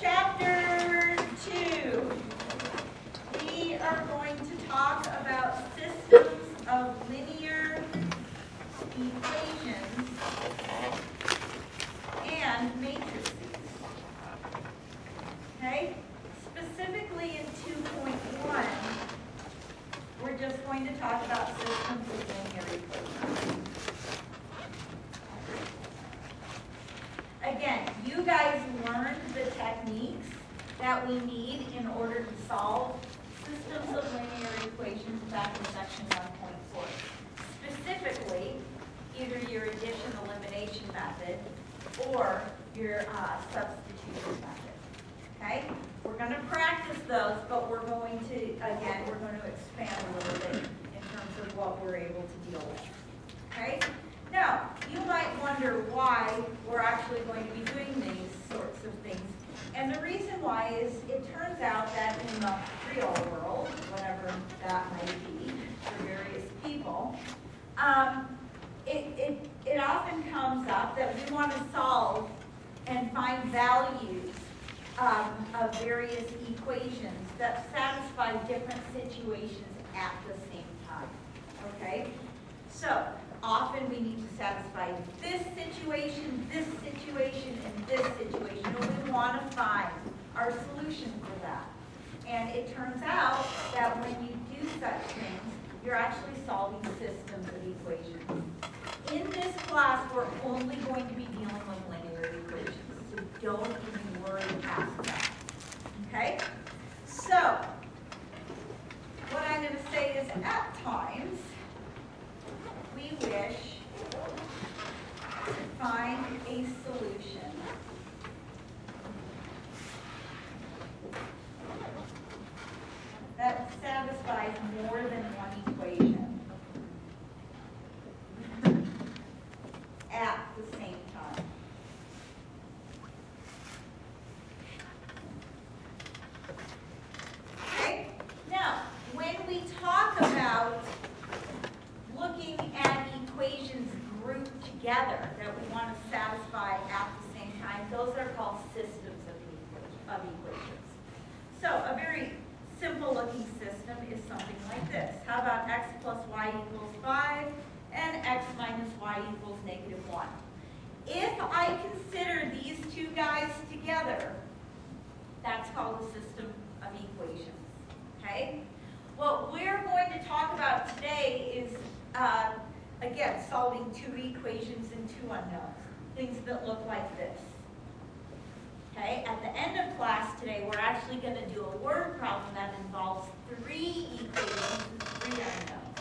chapter 2, we are going to talk about systems of linear equations and matrices. Okay? Specifically in 2.1, we're just going to talk about systems of linear equations. Again, you guys learned the techniques that we need in order to solve systems of linear equations back in section 1.4. Specifically, either your addition-elimination method or your substitution method. Okay? We're going to practice those, but we're going to, again, we're going to expand a little bit in terms of what we're able to deal with. Okay? Now, you might wonder why we're actually going to be doing these sorts of things. And the reason why is it turns out that in the real world, whatever that might be for various people, it often comes up that we want to solve and find values of various equations that satisfy different situations at the same time. Okay? So, often we need to satisfy this situation, and this situation, and we want to find our solution for that. And it turns out that when you do such things, you're actually solving systems of equations. In this class, we're only going to be dealing with linear equations, so don't even worry past that. Okay? So, what I'm going to say is at times, we wish to find a solution that satisfies more than one equation at the same time. Okay? Now, when we talk about looking at equations grouped together that we want to satisfy at the same time, those are called systems of equations. So a very simple looking system is something like this. How about x plus y equals 5 and x minus y equals -1? If I consider these two guys together, that's called a system of equations. Okay? What we're going to talk about today is again, solving two equations and two unknowns, things that look like this. Okay, at the end of class today, we're actually going to do a word problem that involves 3 equations and 3 unknowns.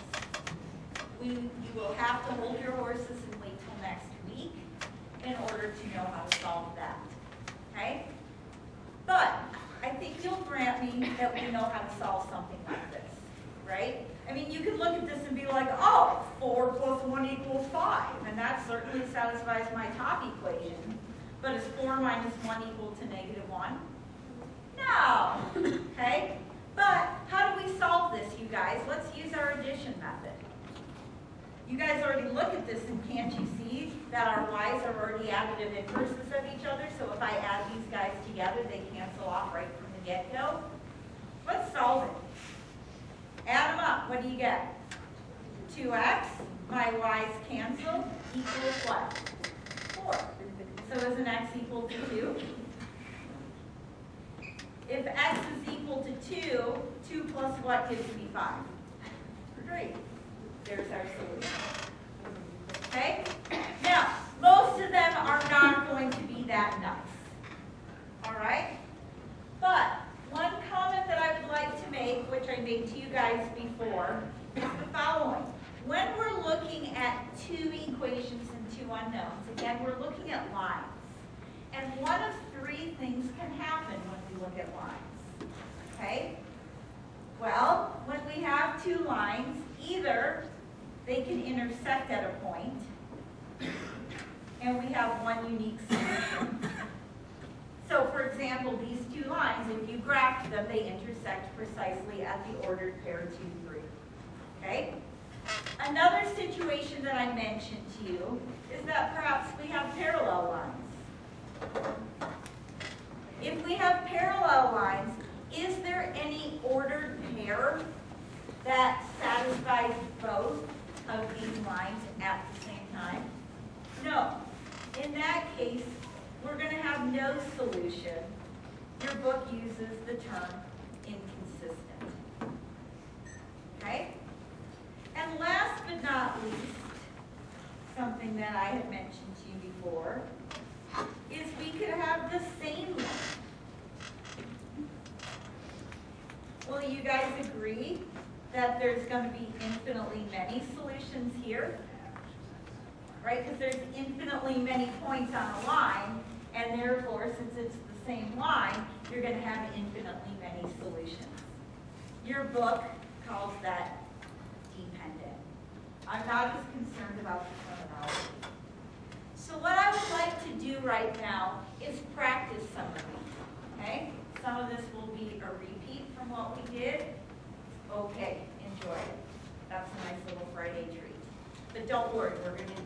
You will have to hold your horses and wait till next week in order to know how to solve that. Okay? But I think you'll grant me that we know how to solve something like this, right? I mean, you could look at this and be like, oh, 4 plus 1 equals 5. And that certainly satisfies my top equation. But is 4 minus 1 equal to -1? No. Okay? But how do we solve this, you guys? Let's use our addition method. You guys already look at this, and can't you see that our y's are already additive inverses of each other? So if I add these guys together, they cancel off right from the get-go. Let's solve it. Add them up. What do you get? 2x, my y's cancel, equals what? 4. So is an x equal to 2? If x is equal to 2, 2 plus what gives me 5? 3. There's our solution. Okay? Now, most of them are not going to be that nice. All right? But one comment that I would like to make, which I made to you guys before, is the following. When we're looking at 2 equations and 2 unknowns, again, we're looking at lines. And one of 3 things can happen when we look at lines. Okay? Well, when we have 2 lines, either they can intersect at a point, and we have one unique solution. So, for example, these 2 lines, if you graph them, they intersect precisely at the ordered pair 2, 3. Okay? Another situation that I mentioned to you is that perhaps we have parallel lines. If we we have parallel lines, is there any ordered pair that satisfies both of these lines at the same time? No. In that case, we're going to have no solution. Your book uses the term inconsistent. Okay? And last but not least, something that I had mentioned to you before, is we could have the same one. Will you guys agree that there's going to be infinitely many solutions here? Right? Because there's infinitely many points on a line, and therefore, since it's the same line, you're going to have infinitely many solutions. Your book calls that dependent. I'm not as concerned about the terminology. So what I would like to do right now is practice some of these, okay? Some of this will be a repeat from what we did. Okay, enjoy it. That's a nice little Friday treat. But don't worry, we're going to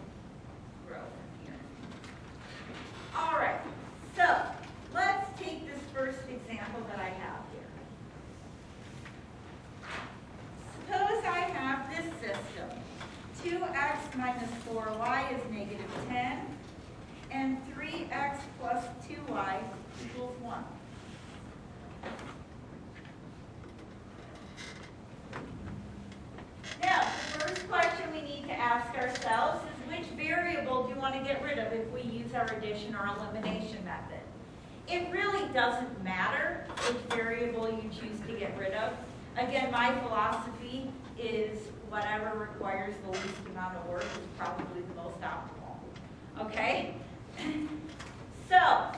grow from here. All right, so let's take this first example that I have here. Suppose I have this system. 2x minus 4y is negative 10, and 3x plus 2y equals 1. Now, the first question we need to ask ourselves is, which variable do you want to get rid of if we use our addition or elimination method? It really doesn't matter which variable you choose to get rid of. Again, my philosophy is whatever requires the least amount of work is probably the most optimal. Okay? So,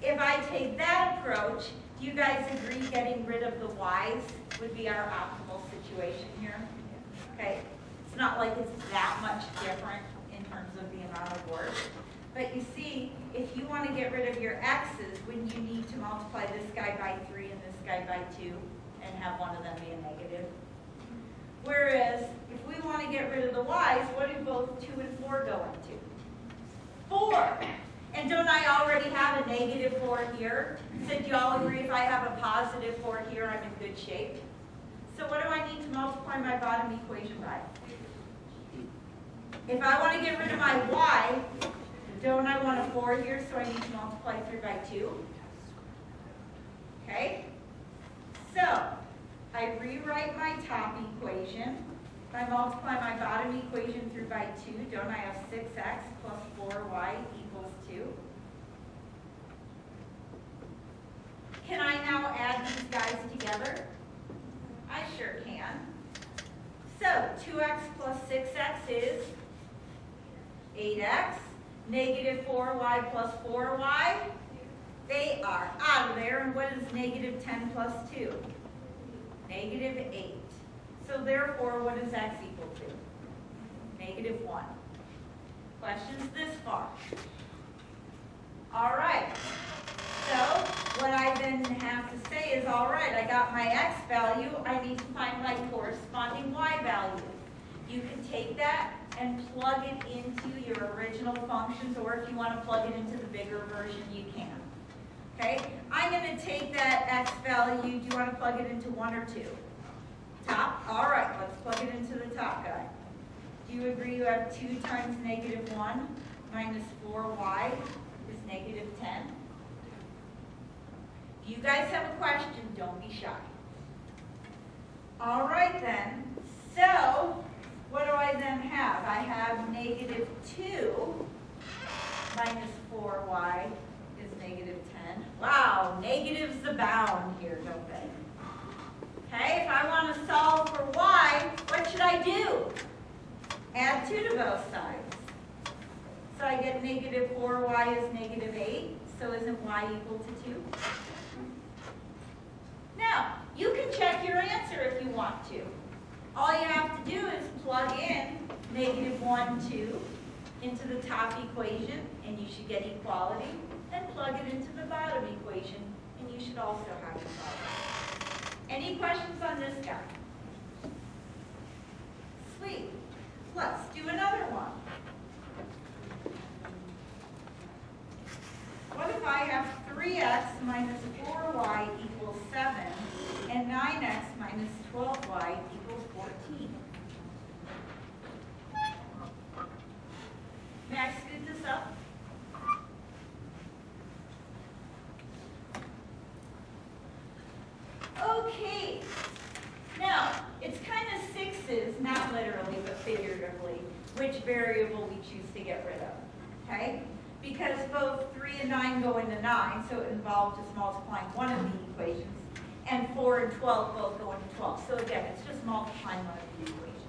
if I take that approach, do you guys agree getting rid of the y's would be our optimal situation here? Okay? It's not like it's that much different in terms of the amount of work. But you see, if you want to get rid of your x's, wouldn't you need to multiply this guy by 3 and this guy by 2 and have one of them be a negative? Whereas, if we want to get rid of the y's, what do both 2 and 4 go into? 4. And don't I already have a negative 4 here? So do you all agree if I have a positive 4 here, I'm in good shape? So what do I need to multiply my bottom equation by? If I want to get rid of my y, don't I want a 4 here, so I need to multiply 3 by 2? Okay? So, I rewrite my top equation. If I multiply my bottom equation through by 2, don't I have 6x plus 4y equals 2? Can I now add these guys together? I sure can. So, 2x plus 6x is 8x. Negative 4y plus 4y, they are out of there. And what is negative 10 plus 2? Negative 8. So therefore, what is x equal to? Negative 1. Questions this far? All right. So what I then have to say is, all right, I got my x value. I need to find my corresponding y value. You can take that and plug it into your original functions, or if you want to plug it into the bigger version, you can. Okay? I'm going to take that x value. Do you want to plug it into 1 or 2? Top? All right, let's plug it into the top guy. Do you agree you have 2 times negative 1 minus 4y is negative 10? If you guys have a question, don't be shy. All right then. So, what do I then have? I have negative 2 minus 4y is negative 10. Wow, negatives abound here, don't they? Okay, if I want to solve for y, what should I do? Add 2 to both sides. So I get negative 4y is negative 8. So isn't y equal to 2? Now, you can check your answer if you want to. All you have to do is plug in negative 1, 2 into the top equation, and you should get equality, and plug it into the bottom equation, and you should also have equality. Any questions on this guy? Sweet. Let's do another one. What if I have 3 3x minus 4y equals 7, and 9x minus 12y equals 14. May I scoot this up? Okay. Now, it's kind of sixes, not literally, but figuratively, which variable we choose to get rid of. Okay? Because both 3 and 9 go into 9, so it involves just multiplying one of the equations, and 4 and 12 both go into 12. So again, it's just multiplying one of the equations.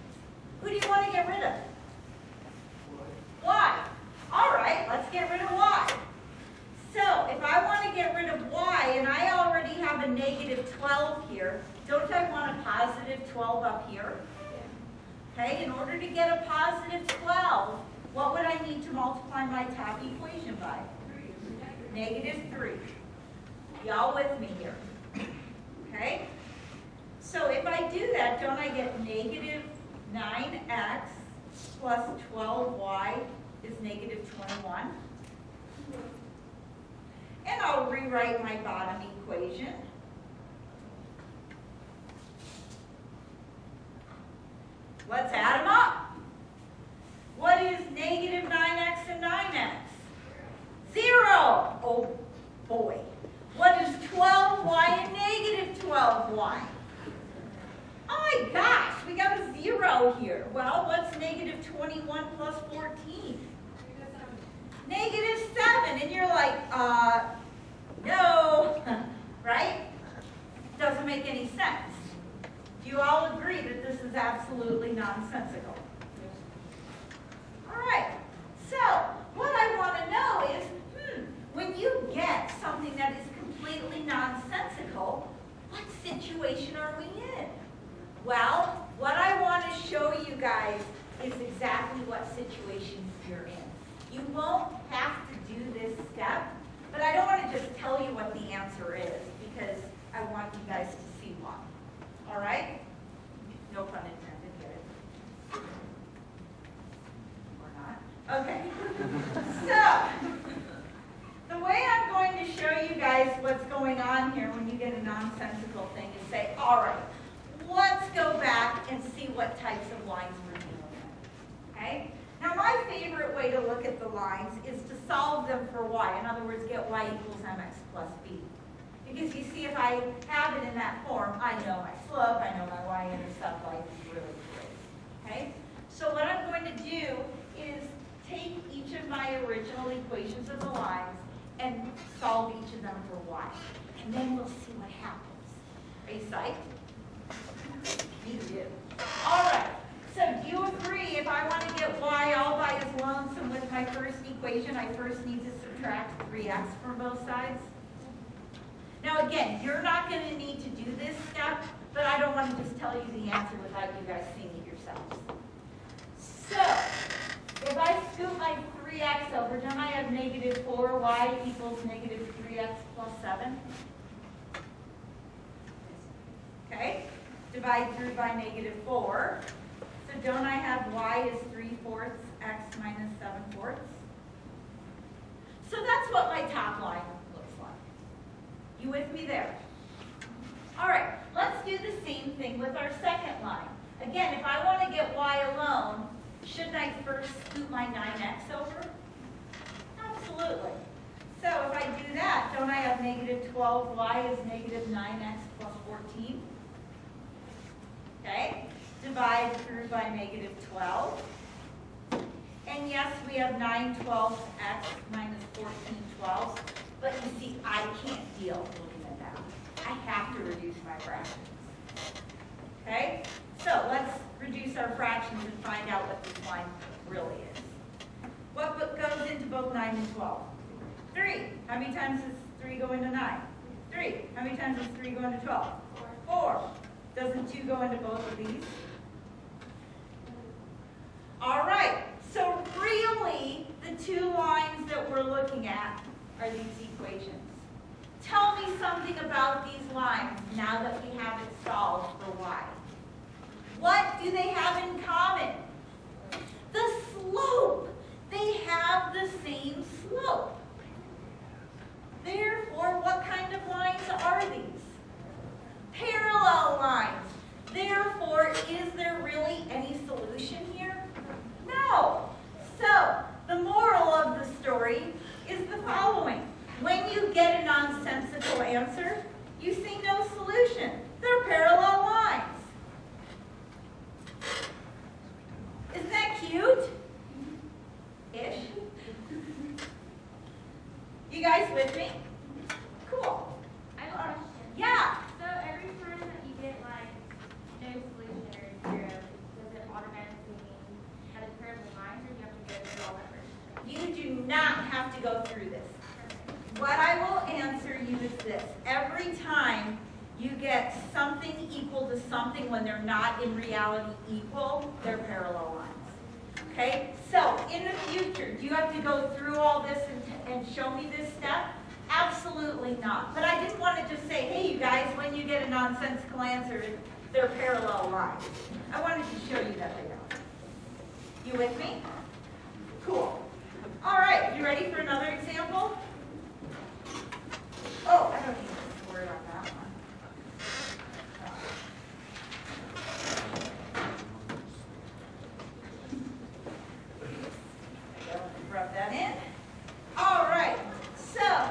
Who do you want to get rid of? Y. All right, let's get rid of y. So if I want to get rid of y, and I already have a negative 12 here, don't I want a positive 12 up here? Okay, in order to get a positive 12, what would I need to multiply my top equation by? Negative 3. Y'all with me here? Okay? So if I do that, don't I get negative 9x plus 12y is negative 21? And I'll rewrite my bottom equation. Let's add them up. What is negative 9x and 9x? 0. Oh boy. What is 12y and negative 12y? Oh my gosh, we got a 0 here. Well, what's negative 21 plus 14? Negative 7. And you're like, no, right? Doesn't make any sense. Do you all agree that this is absolutely nonsensical? All right. So what I want to know is, when you get something that is completely nonsensical, what situation are we in? Well, what I want to show you guys is exactly what situations you're in. You won't have to do this step, but I don't want to just tell you what the answer is because I want you guys to see one. All right? No pun intended, get it? Or not? Okay. So, the way I'm going to show you guys what's going on here when you get a nonsensical thing is say, all right, let's go back and see what types of lines we're dealing with. Okay? Now, my favorite way to look at the lines is to solve them for y. In other words, get y equals mx plus b. Because you see, if I have it in that form, I know my slope, I know my y-intercept, life is really great. Okay? So what I'm going to do is take each of my original equations of the lines and solve each of them for y. And then we'll see what happens. Are you psyched? Me too. All right. So do you agree if I want to get y all by its lonesome with my first equation, I first need to subtract 3x from both sides? Now again, you're not going to need to do this step, but I don't want to just tell you the answer without you guys seeing it yourselves. So, if I scoop my 3x over, don't I have negative 4y equals negative 3x plus 7? Okay, divide through by negative 4. So don't I have y is 3/4 x minus 7/4? So that's what my top line looks like. You with me there? All right, let's do the same thing with our second line. Again, if I want to get y alone, shouldn't I first scoop my 9x over? Absolutely. So if I do that, don't I have negative 12y is negative 9x plus 14? Okay, divide through by negative 12. And yes, we have 9/12 x minus 14/12. But you see, I can't deal looking at that. I have to reduce my fractions. Okay? So let's reduce our fractions and find out what this line really is. What goes into both 9 and 12? 3. How many times does 3 go into 9? 3. How many times does 3 go into 12? 4. Doesn't 2 go into both of these? All right. So really, the two lines that we're looking at are these equations. Tell me something about these lines now that we have it solved for y. What do they have in common? The slope. They have the same slope. Therefore, what kind of lines are these? Parallel lines. Therefore, is there really any solution here? No. So, the moral of the story is the following. When you get a nonsensical answer, you see no solution. They're parallel lines. Isn't that cute? Ish. You guys with me? Cool. I have a question. Yeah. So every time that you get like no solution or zero, does it automatically mean that it's parallel lines, or do you have to go through all that first? You do not have to go through this. What I will answer you is this. Every time you get something equal to something when they're not in reality equal, they're parallel lines. Okay? So, in the future, do you have to go through all this and show me this step? Absolutely not. But I didn't want to just say, hey, you guys, when you get a nonsensical answer, they're parallel lines. I wanted to show you that they are. You with me? Cool. All right, you ready for another example? Oh, I don't need to worry about that one. Rub that in. All right, so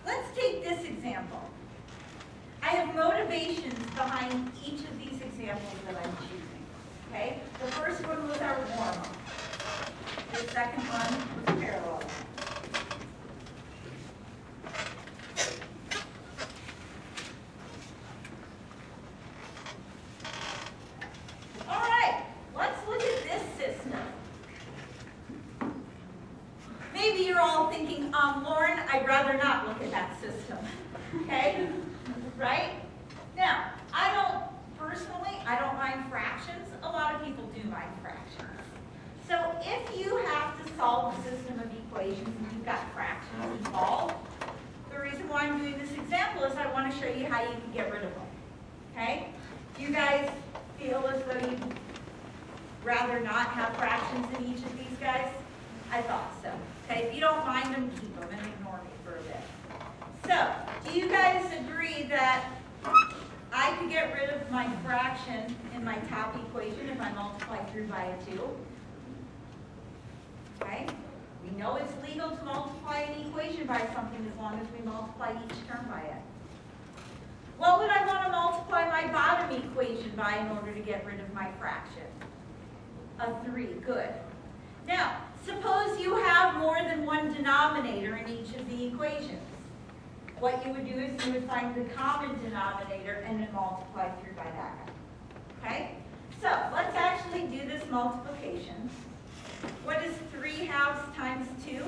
let's take this example. I have motivations behind each of these examples that I'm choosing. Okay? The first one was our warm-up. The second one was parallel. All right, let's look at this system. Maybe you're all thinking, Lauren, I'd rather not look at that system. Okay? Right? Now, I don't mind fractions. A lot of people do mind fractions. So if you have to solve a system of equations and you've got fractions involved, the reason why I'm doing this example is I want to show you how you can get rid of them. Okay? Do you guys feel as though you'd rather not have fractions in each of these guys? I thought so. Okay? If you don't mind them, keep them and ignore me for a bit. So, do you guys agree that I could get rid of my fraction in my top equation if I multiply through by a 2? Okay? We know it's legal to multiply an equation by something as long as we multiply each term by it. What would I want to multiply my bottom equation by in order to get rid of my fraction? A 3. Good. Now, suppose you have more than one denominator in each of the equations. What you would do is you would find the common denominator and then multiply through by that guy. Okay? So, let's actually do this multiplication. What is 3 halves times 2?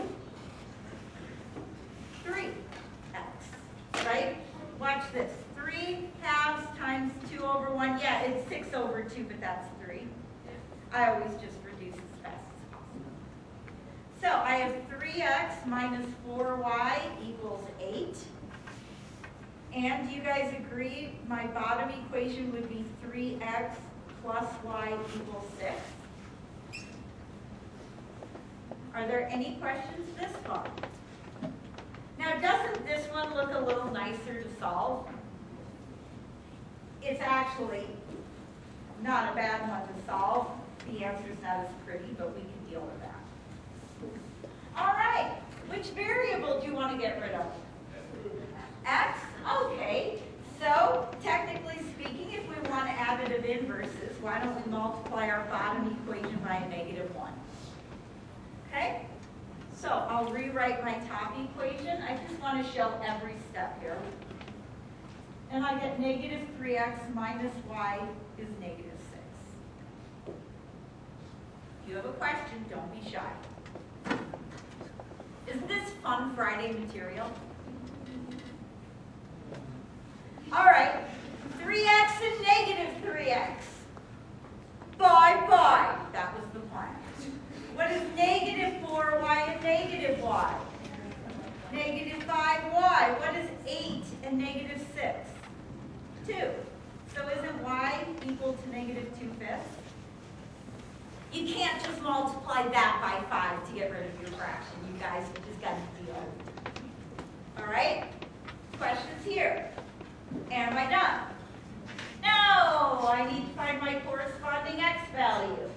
3x, right? Watch this. 3 halves times 2 over 1. Yeah, it's 6 over 2, but that's 3. I always just reduce as fast as possible. So, I have 3x minus 4y equals 8. And do you guys agree my bottom equation would be 3x plus y equals 6? Are there any questions this far? Now, doesn't this one look a little nicer to solve? It's actually not a bad one to solve. The answer's not as pretty, but we can deal with that. All right, which variable do you want to get rid of? X? Okay, so technically speaking, if we want additive inverses, why don't we multiply our bottom equation by a -1? Okay, so I'll rewrite my top equation. I just want to show every step here. And I get negative 3x minus y is negative 6. If you have a question, don't be shy. Isn't this fun Friday material? All right, 3x and negative 3x. Bye-bye. That was the plan. What is negative 4y and negative y? Negative 5y. What is 8 and negative 6? 2. So isn't y equal to negative 2/5? You can't just multiply that by 5 to get rid of your fraction. You guys have just got to deal. All right? Questions here? Am I done? No, I need to find my corresponding x value.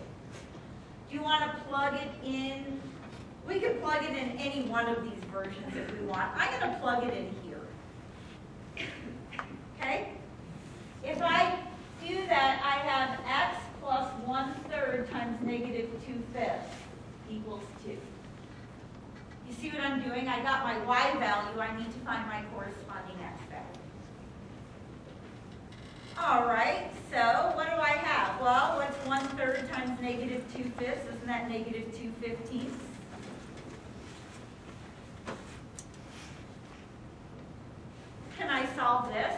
Do you want to plug it in? We can plug it in any one of these versions if we want. I'm going to plug it in here. Okay? If I do that, I have x plus 1/3 times negative 2/5 equals 2. You see what I'm doing? I got my y value. I need to find my corresponding x value. All right, so what do I have? Well, what's 1/3 times negative 2/5? Isn't that negative 2/15? Can I solve this?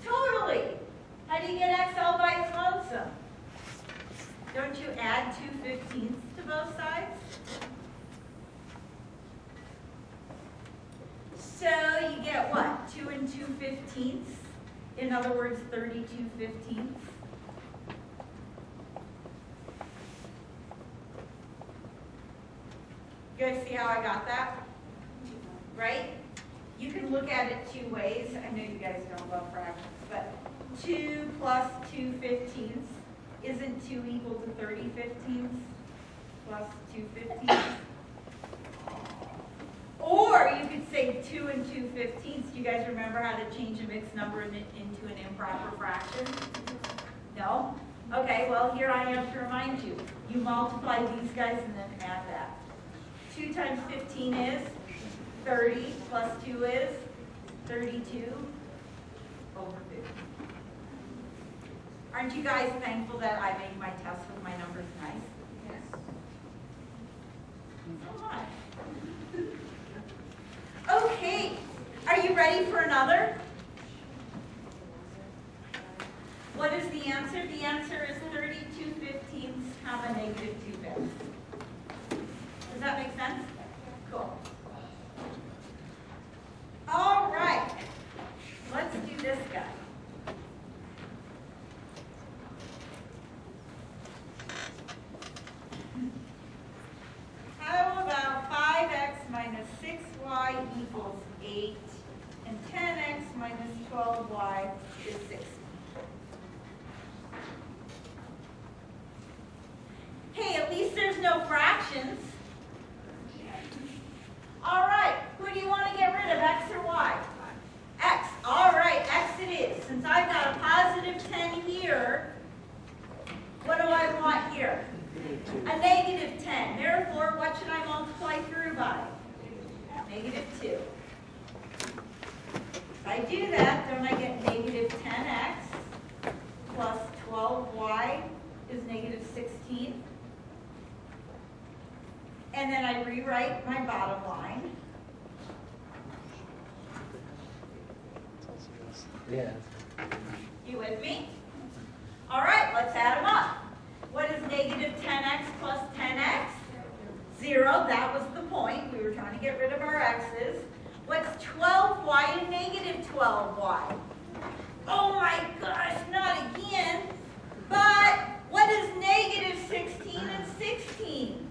Totally. How do you get XL by its lonesome? Don't you add 2/15 to both sides? So you get what? 2 and 2/15. In other words, 32/15. You guys see how I got that? Right? You can look at it two ways. I know you guys don't love fractions, but 2 plus 2/15 isn't 2 equal to 30/15 plus 2/15? Or you could say 2 and 2/15. Do you guys remember how to change a mixed number into an improper fraction? No? Okay, well here I am to remind you. You multiply these guys and then add that. 2 times 15 is 30 plus 2 is 32 over 50. Aren't you guys thankful that I make my tests with my numbers nice? Yes. So am I. Okay, are you ready for another? What is the answer? The answer is 32/15 comma negative 2/5. Does that make sense? Cool. All right, let's do this guy. How about 5x minus 6y equals 8 and 10x minus 12y is 60? Hey, at least there's no fractions. All right, who do you want to get rid of, x or y? X. All right, x it is. Since I've got a positive 10 here, what do I want here? A negative 10. Therefore, what should I multiply through by? Negative 2. If I do that, don't I get negative 10x plus 12y is negative 16? And then I rewrite my bottom line. Yeah. You with me? All right, let's add them up. What is negative 10x plus 10x? 0. That was the point. We were trying to get rid of our x's. What's 12y and negative 12y? Oh my gosh, not again. But what is negative 16 and 16?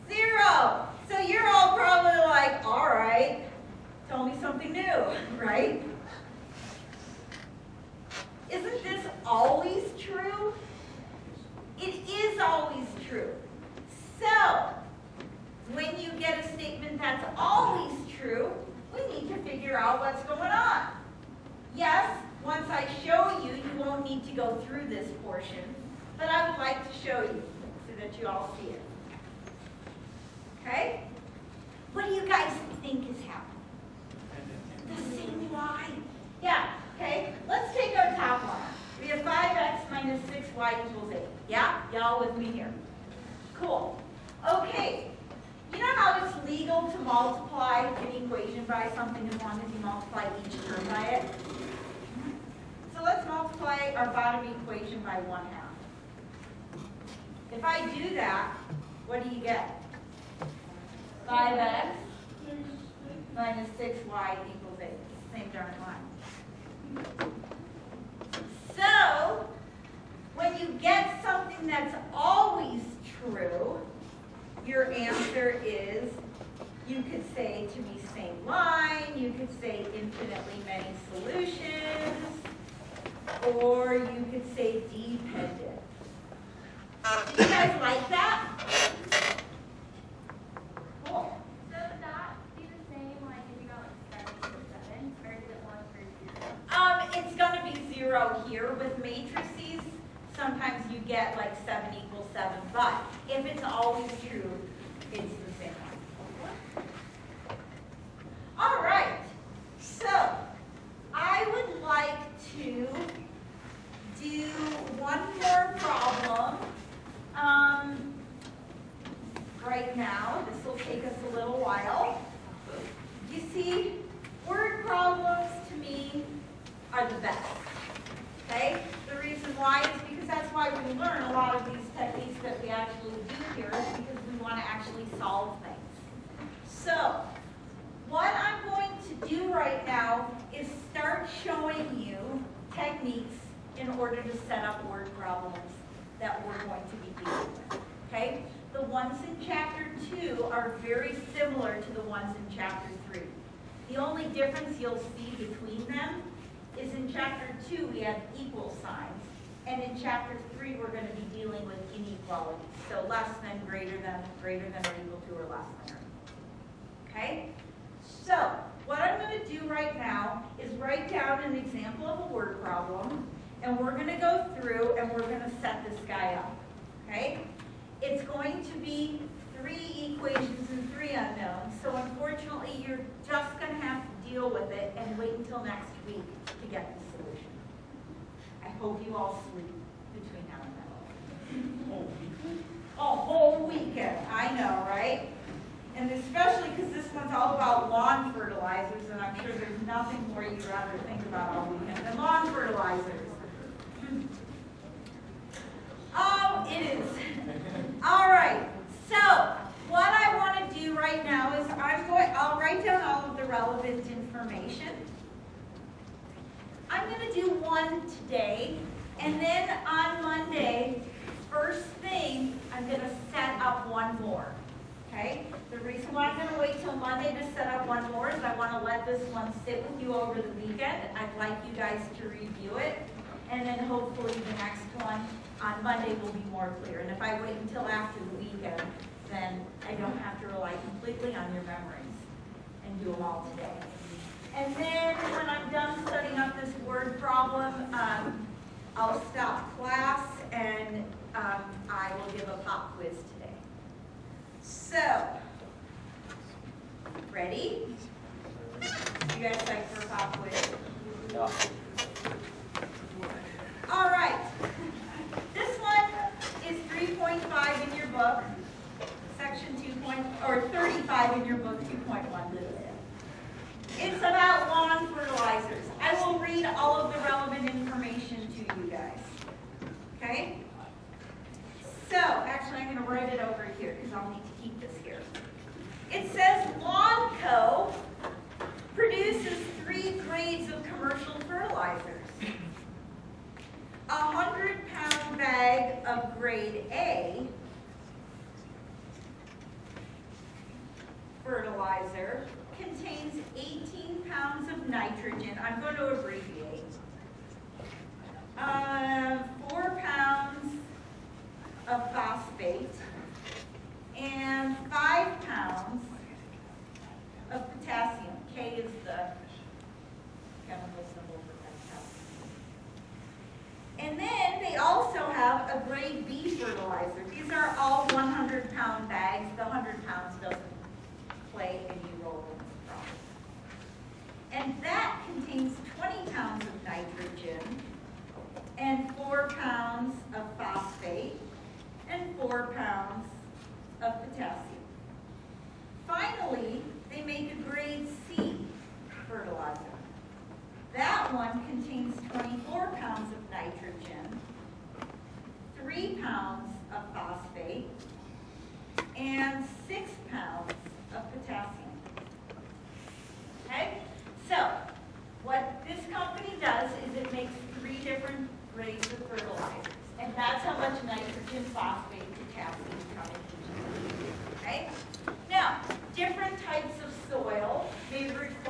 0. So you're all probably like, all right, tell me something new, right? Isn't this always true? It is always true. So, when you get a statement that's always true, we need to figure out what's going on. Yes, once I show you, you won't need to go through this portion, but I would like to show you so that you all see it. Okay? What do you guys think is happening? The same line. Yeah, okay? Let's take our top line. We have 5x minus 6y equals 8. Yeah? Y'all with me here? Cool. Okay. You know how it's legal to multiply an equation by something as long as you multiply each term by it? So let's multiply our bottom equation by 1/2. If I do that, what do you get? 5x minus 6y equals 8. Same darn line. So, When you get something that's always true, your answer is, you could say to be same line, you could say infinitely many solutions, or you could say dependent. Do you guys like that? Cool. So would that be the same like if you got like 7 or 7, or is it 1 for 0? It's going to be 0 here. With matrices, sometimes you get like 7 equals 7, but if it's always true, it's the same one. All right, so I would like to do one more problem right now. This will take us a little while. You see, word problems to me are the best. Okay? The reason why is because that's why we learn a lot of these techniques that we actually do here, is because we want to actually solve things. So, what I'm going to do right now is start showing you techniques in order to set up word problems that we're going to be dealing with. Okay? The ones in chapter 2 are very similar to the ones in chapter 3. The only difference you'll see between them is in chapter 2 we have equal signs, and in chapter 3 we're going to be dealing with inequalities. So less than, greater than or equal to, or less than. Okay? So what I'm going to do right now is write down an example of a word problem, and we're going to go through and we're going to set this guy up. Okay? It's going to be 3 equations and 3 unknowns, so unfortunately you're just going to have to deal with it and wait until next week to get the solution. I hope you all sleep between now and then. A whole weekend, I know, right? And especially because this one's all about lawn fertilizers, and I'm sure there's nothing more you'd rather think about all weekend than lawn fertilizers. Oh, it is. All right, so what I want to do right now is I'll write down all of the relevant information. I'm going to do one today, and then on Monday, first thing, I'm going to set up one more. Okay? The reason why I'm going to wait till Monday to set up one more is I want to let this one sit with you over the weekend. I'd like you guys to review it, and then hopefully the next one on Monday will be more clear. And if I wait until after the weekend, then I don't have to rely completely on your memories and do them all today. And then when I'm done setting up this word problem, I'll stop class and I will give a pop quiz today. So, ready? You guys like for a pop quiz? Yeah. All right. This one is 3.5 in your book, section 35 in your book, 2.1. It's about lawn fertilizers. I will read all of the relevant information to you guys. Okay? So, actually I'm going to write it over here because I'll need to keep this here. It says Lawn Co. produces 3 grades of commercial fertilizers. A 100-pound bag of grade A fertilizer contains 18 pounds of nitrogen. I'm going to abbreviate. 4 pounds of phosphate and 5 pounds of potassium. K is the chemical symbol for potassium. And then they also have a grade B fertilizer. These are all 100-pound bags. The 100 pounds doesn't play any role in this problem. And that contains 20 pounds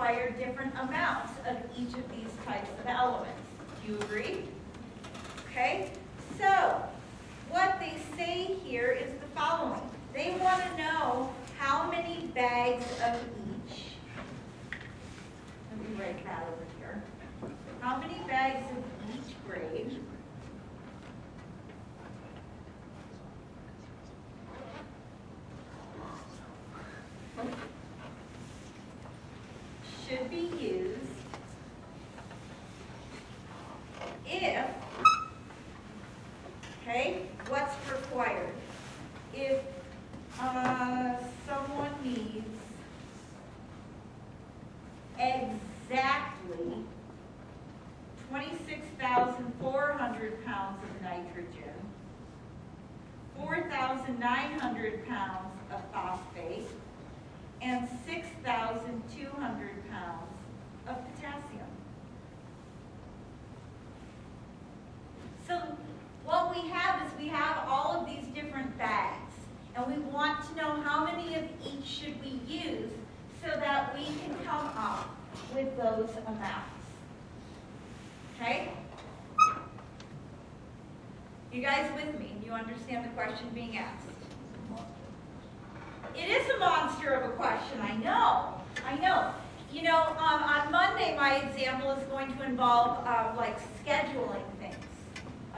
require different amounts of each of these types of elements. Do you agree? Okay, so what they say here is the following. They want to know how many bags of each. Let me write that over here. How many bags of each grade should be used if, okay, what's required? If someone needs exactly 26,400 pounds of nitrogen, 4,900 pounds of phosphate, and 6,200 pounds of potassium. So what we have is we have all of these different bags, and we want to know how many of each should we use so that we can come up with those amounts. Okay? You guys with me? Do you understand the question being asked? It is a monster of a question, I know. You know, on Monday my example is going to involve like scheduling things,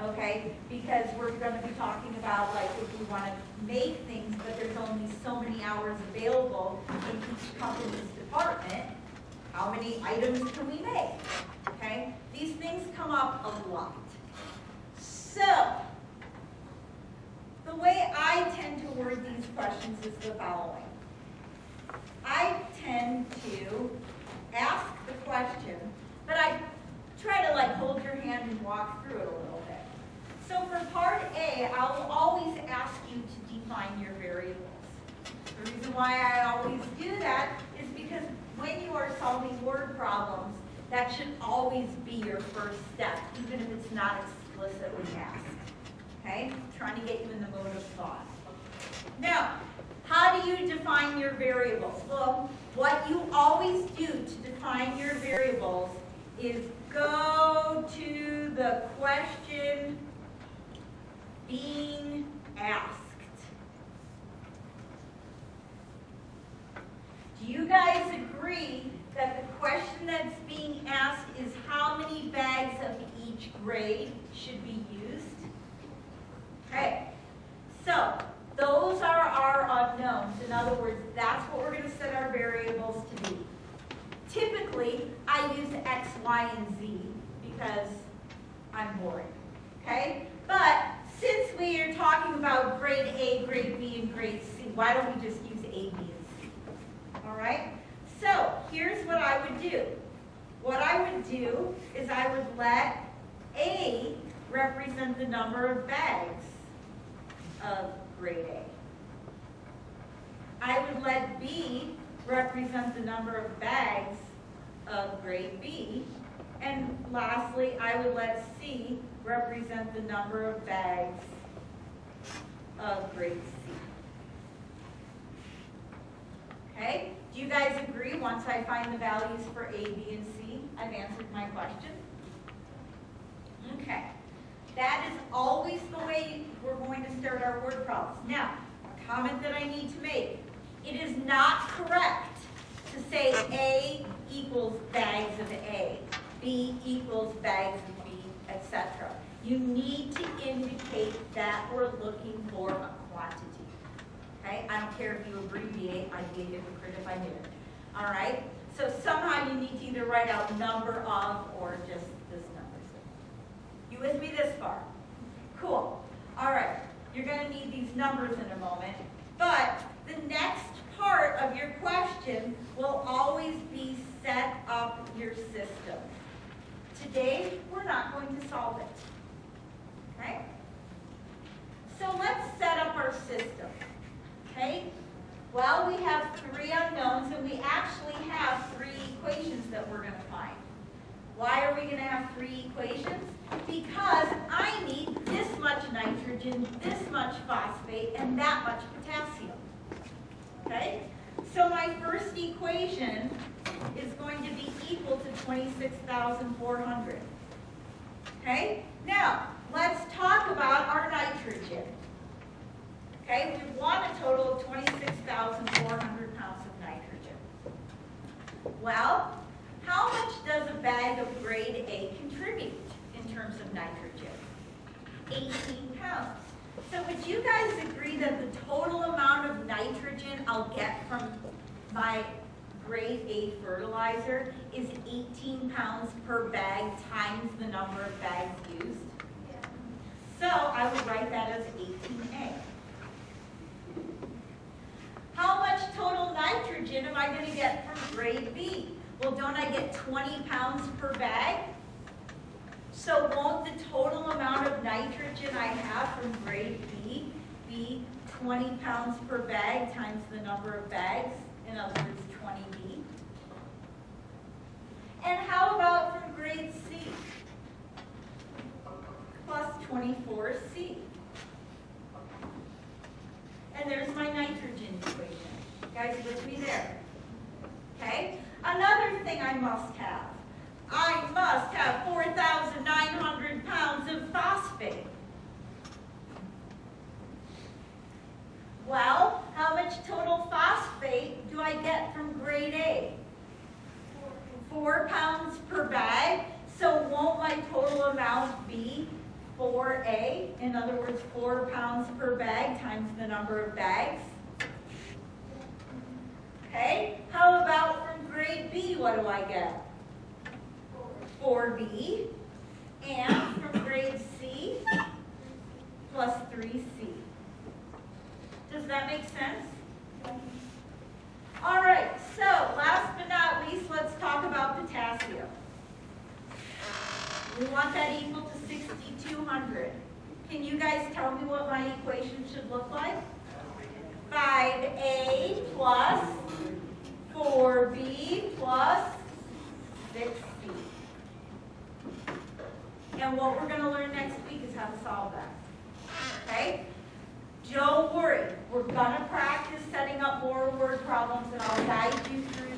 okay? Because we're going to be talking about like if we want to make things, but there's only so many hours available in each company's department, how many items can we make, okay? These things come up a lot. So, the way I tend to word these questions is the following. I tend to ask the question, but I try to like hold your hand and walk through it a little bit. So for part A, I will always ask you to define your variables. The reason why I always do that is because when you are solving word problems, that should always be your first step, even if it's not explicitly asked. Okay? Trying to get you in the mode of thought. Now, how do you define your variables? Well, what you always do to define your variables is go to the question being asked. Do you guys agree that the question that's being asked is how many bags of each grade should be used? Okay, so those are our unknowns. In other words, that's what we're going to set our variables to be. Typically, I use X, Y, and Z because I'm boring. Okay? But since we are talking about grade A, grade B, and grade C, why don't we just use A, B, and C? All right? So here's what I would do. What I would do is I would let A represent the number of bags of grade A. I would let B represent the number of bags of grade B. And lastly, I would let C represent the number of bags of grade C. Okay? Do you guys agree once I find the values for A, B, and C, I've answered my question? Okay. That is always the way we're going to start our word problems. Now, a comment that I need to make. It is not correct to say A equals bags of A, B equals bags of B, etc. You need to indicate that we're looking for a quantity. Okay? I don't care if you abbreviate, I'd be a hypocrite if I didn't. All right? So somehow you need to either write out number of or just this number. You with me this far? Cool. All right. You're going to need these numbers in a moment. But the next part of your question will always be set up your system. Today, we're not going to solve it. Okay? So let's set up our system. Okay? Well, we have three unknowns, and we actually have three equations that we're going to find. Why are we going to have three equations? Because I need this much nitrogen, this much phosphate, and that much potassium. Okay? So my first equation is going to be equal to 26,400. Okay? Now, let's talk about our nitrogen. Okay, we want a total of 26,400 pounds of nitrogen. Well, how much does a bag of grade A contribute in terms of nitrogen? 18 pounds. So would you guys agree that the total amount of nitrogen I'll get from my grade A fertilizer is 18 pounds per bag times the number of bags used? Yeah. So I would write that as 18A. How much total nitrogen am I going to get from grade B? Well, don't I get 20 pounds per bag? So won't the total amount of nitrogen I have from grade B be 20 pounds per bag times the number of bags? In other words, 20B. And how about from grade C? Plus 24C. And there's my nitrogen equation. You guys with me there? Okay? Another thing I must have. I must have 4,900 pounds of phosphate. Well, how much total phosphate do I get from grade A? 4 pounds per bag. So won't my total amount be 4A? In other words, 4 pounds per bag times the number of bags. Okay, how about from grade B, what do I get? 4B. And from grade C, plus 3C. Does that make sense? All right, so last but not least, let's talk about potassium. We want that equal to 6,200. Can you guys tell me what my equation should look like? 5A plus 4B plus 6C. And what we're going to learn next week is how to solve that. Okay? Don't worry. We're going to practice setting up more word problems, and I'll guide you through